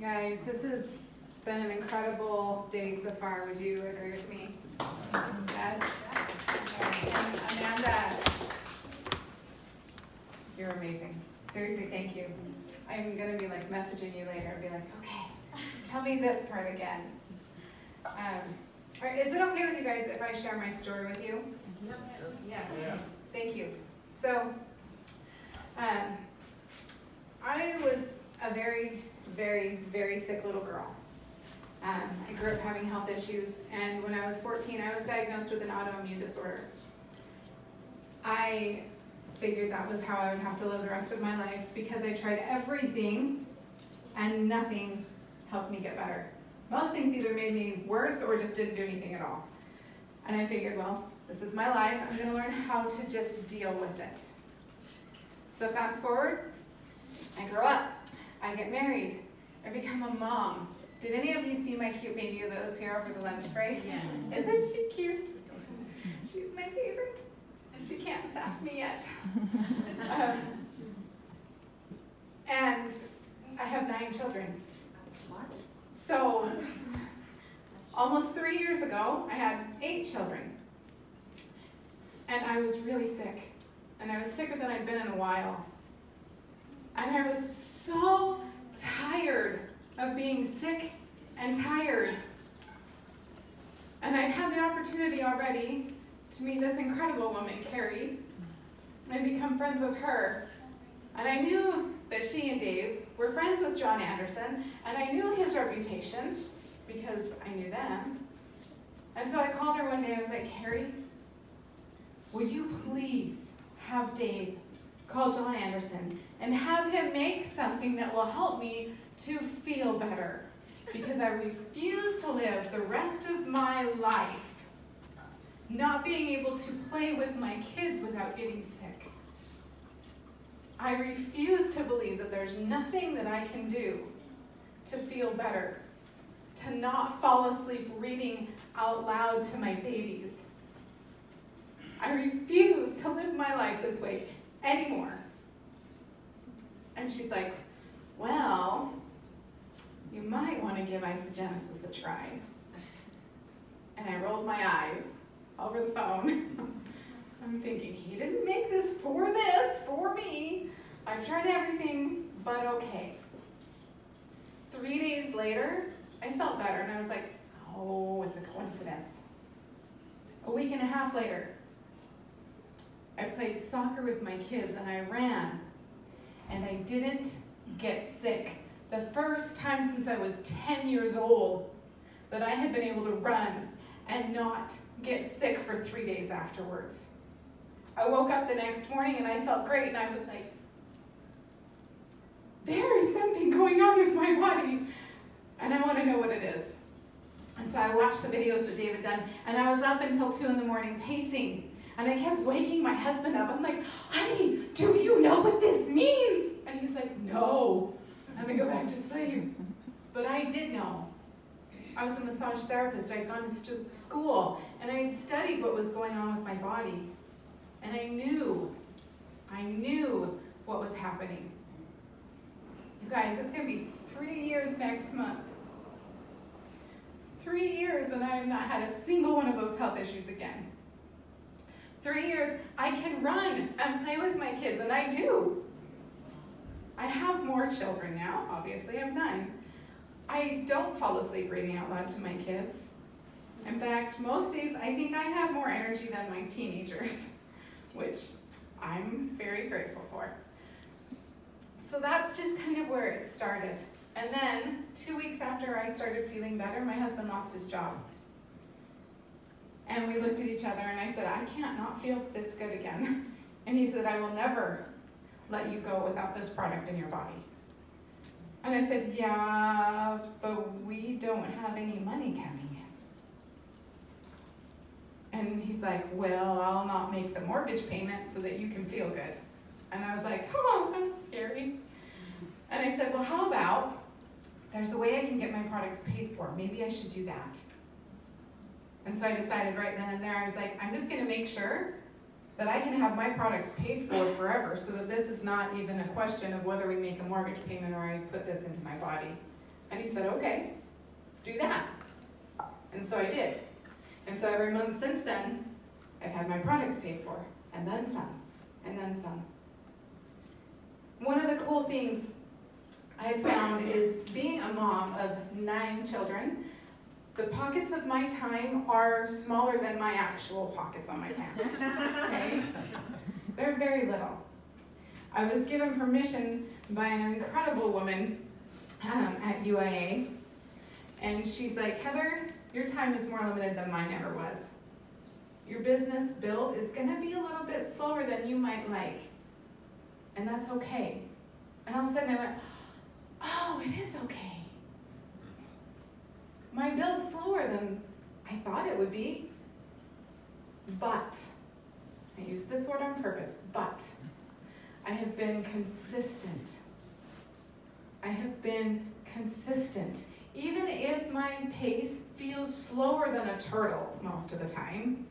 Guys, this has been an incredible day so far. Would you agree with me? Yes? And Amanda, you're amazing. Seriously, thank you. I'm going to be like messaging you later and be like, okay, tell me this part again. All right, is it okay with you guys if I share my story with you? Yes. Yes. Yeah. Thank you. So, I was a very, very, very sick little girl. I grew up having health issues, and when I was 14, I was diagnosed with an autoimmune disorder. I figured that was how I would have to live the rest of my life because I tried everything and nothing helped me get better. Most things either made me worse or just didn't do anything at all. And I figured, well, this is my life. I'm going to learn how to just deal with it. So fast forward, I grow up, I get married, I become a mom. Did any of you see my cute baby that was here over the lunch break? Yeah. Isn't she cute? She's my favorite. She can't sass me yet. And I have 9 children. What? So, almost 3 years ago, I had 8 children. And I was really sick. And I was sicker than I'd been in a while. And I was so tired of being sick and tired. And I'd had the opportunity already to meet this incredible woman, Carrie, and become friends with her. And I knew that she and Dave were friends with John Anderson, and I knew his reputation because I knew them. And so I called her one day, I was like, Carrie, will you please have Dave call John Anderson and have him make something that will help me to feel better, because I refuse to live the rest of my life not being able to play with my kids without getting sick. I refuse to believe that there's nothing that I can do to feel better, to not fall asleep reading out loud to my babies. I refuse to live my life this way anymore. And she's like, well, you might want to give Isagenix a try. And I rolled my eyes over the phone. I'm thinking, he didn't make this, for me. I've tried everything, but okay. 3 days later, I felt better, and I was like, oh, it's a coincidence. A week and a half later, I played soccer with my kids, and I ran, and I didn't get sick. The first time since I was 10 years old that I had been able to run and not get sick for 3 days afterwards. I woke up the next morning and I felt great, and I was like, there is something going on with my body, and I want to know what it is. And so I watched the videos that Dave had done, and I was up until 2 in the morning pacing, and I kept waking my husband up. I'm like, honey, do you know what this means? And he's like, no, I'm going to go back to sleep. But I did know. I was a massage therapist. I had gone to school, and I had studied what was going on with my body. And I knew what was happening. You guys, it's going to be 3 years next month. 3 years, and I have not had a single one of those health issues again. 3 years, I can run and play with my kids, and I do. I have more children now, obviously, I have 9. I don't fall asleep reading out loud to my kids. In fact, most days, I think I have more energy than my teenagers, which I'm very grateful for. So that's just kind of where it started. And then, 2 weeks after I started feeling better, my husband lost his job. And we looked at each other, and I said, I can't not feel this good again. And he said, I will never let you go without this product in your body. And I said, yeah, but we don't have any money coming in. And he's like, well, I'll not make the mortgage payment so that you can feel good. And I was like, oh, that's scary. And I said, well, how about there's a way I can get my products paid for. Maybe I should do that. And so I decided right then and there, I was like, I'm just going to make sure that I can have my products paid for forever, so that this is not even a question of whether we make a mortgage payment or I put this into my body. And he said, okay, do that. And so I did. And so every month since then, I've had my products paid for, and then some, and then some. One of the cool things I've found is being a mom of 9 children, the pockets of my time are smaller than my actual pockets on my pants, okay? They're very little. I was given permission by an incredible woman at UIA, and she's like, Heather, your time is more limited than mine ever was. Your business build is gonna be a little bit slower than you might like, and that's okay. And all of a sudden I went, oh, it is okay. My build's slower than I thought it would be, but, I use this word on purpose, but, I have been consistent. I have been consistent. Even if my pace feels slower than a turtle most of the time,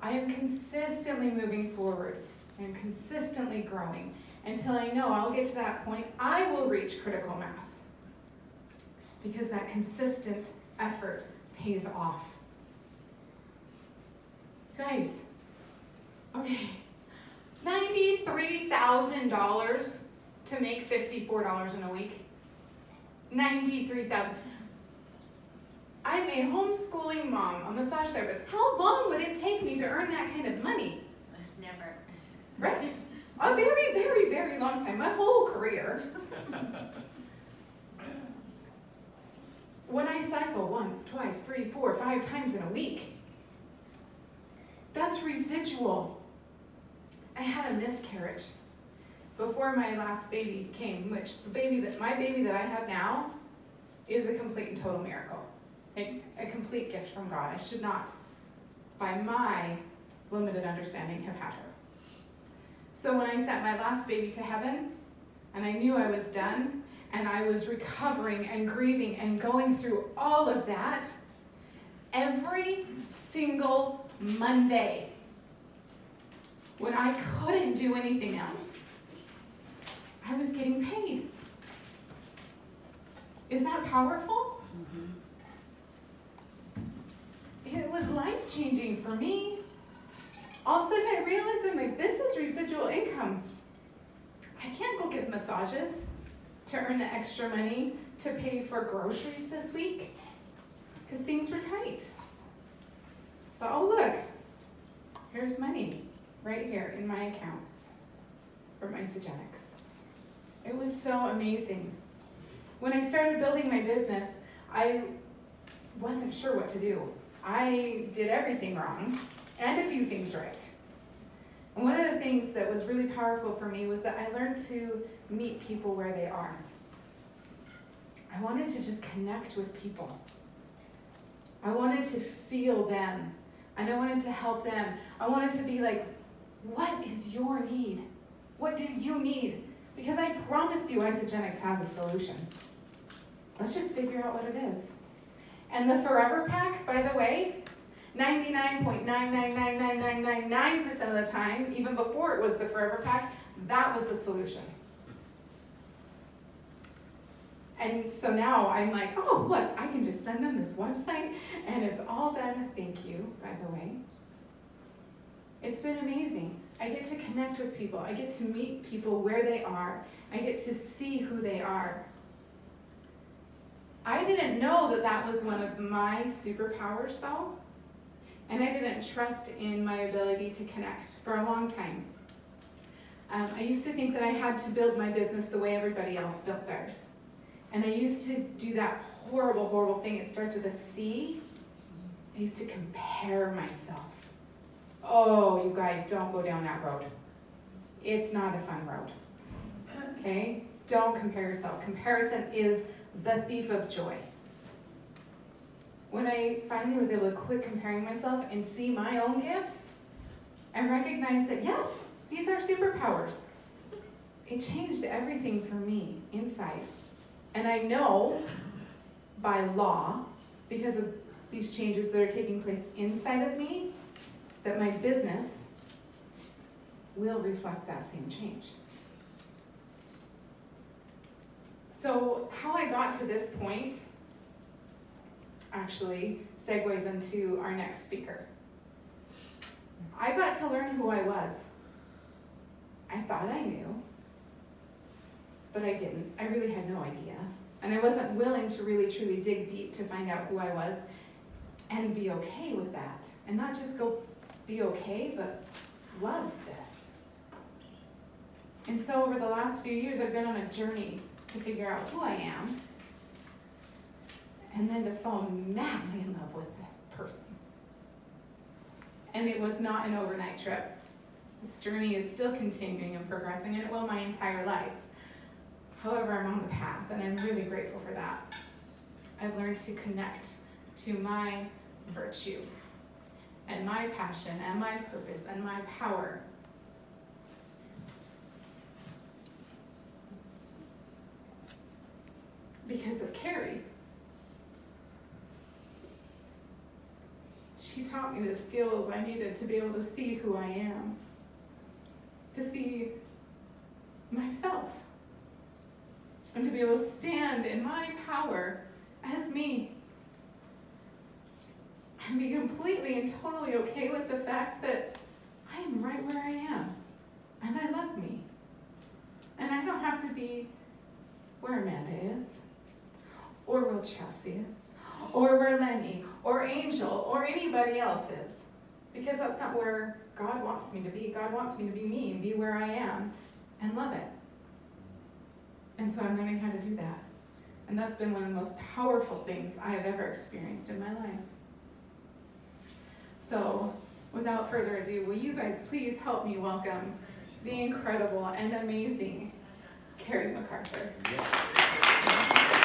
I am consistently moving forward. I am consistently growing until I know I'll get to that point, I will reach critical mass. Because that consistent effort pays off. Guys, okay, $93,000 to make $54 in a week. $93,000. I'm a homeschooling mom, a massage therapist. How long would it take me to earn that kind of money? Never. Right? A very, very, very long time. My whole career. When I cycle once, twice, 3, 4, 5 times in a week, that's residual. I had a miscarriage before my last baby came, which my baby that I have now is a complete and total miracle. A complete gift from God. I should not, by my limited understanding, have had her. So when I sent my last baby to heaven, and I knew I was done, and I was recovering and grieving and going through all of that, every single Monday, when I couldn't do anything else, I was getting paid. Is that powerful? Mm-hmm. It was life-changing for me. All of a sudden I realized, I'm like, this is residual income. I can't go get massages to earn the extra money to pay for groceries this week because things were tight. But oh look, here's money right here in my account from Isagenix. It was so amazing. When I started building my business, I wasn't sure what to do. I did everything wrong and a few things right. And one of the things that was really powerful for me was that I learned to meet people where they are. I wanted to just connect with people. I wanted to feel them, and I wanted to help them. I wanted to be like, what is your need? What do you need? Because I promise you Isagenix has a solution. Let's just figure out what it is. And the Forever Pack, by the way, 99.9999999% of the time, even before it was the Forever Pack, that was the solution. And so now I'm like, oh, look, I can just send them this website, and it's all done. Thank you, by the way. It's been amazing. I get to connect with people. I get to meet people where they are. I get to see who they are. I didn't know that that was one of my superpowers, though, and I didn't trust in my ability to connect for a long time. I used to think that I had to build my business the way everybody else built theirs. And I used to do that horrible, horrible thing. It starts with a C. I used to compare myself. Oh, you guys, don't go down that road. It's not a fun road. Okay? Don't compare yourself. Comparison is the thief of joy. When I finally was able to quit comparing myself and see my own gifts and recognize that, yes, these are superpowers, it changed everything for me inside. And I know by law, because of these changes that are taking place inside of me, that my business will reflect that same change. So how I got to this point actually segues into our next speaker. I got to learn who I was. I thought I knew, but I didn't. I really had no idea. And I wasn't willing to really truly dig deep to find out who I was and be okay with that. And not just go be okay, but love this. And so over the last few years, I've been on a journey to figure out who I am and then to fall madly in love with that person. And it was not an overnight trip. This journey is still continuing and progressing, and it will my entire life. However, I'm on the path, and I'm really grateful for that. I've learned to connect to my virtue, and my passion, and my purpose, and my power. Because of Carrie. She taught me the skills I needed to be able to see who I am, to see myself, and to be able to stand in my power as me, and be completely and totally okay with the fact that I am right where I am, and I love me, and I don't have to be where Amanda is, or where Chelsea is, or where Lenny, or Angel, or anybody else is. Because that's not where God wants me to be. God wants me to be me, and be where I am, and love it. And so I'm learning how to do that. And that's been one of the most powerful things I have ever experienced in my life. So, without further ado, will you guys please help me welcome the incredible and amazing Carrie MacArthur. Yes.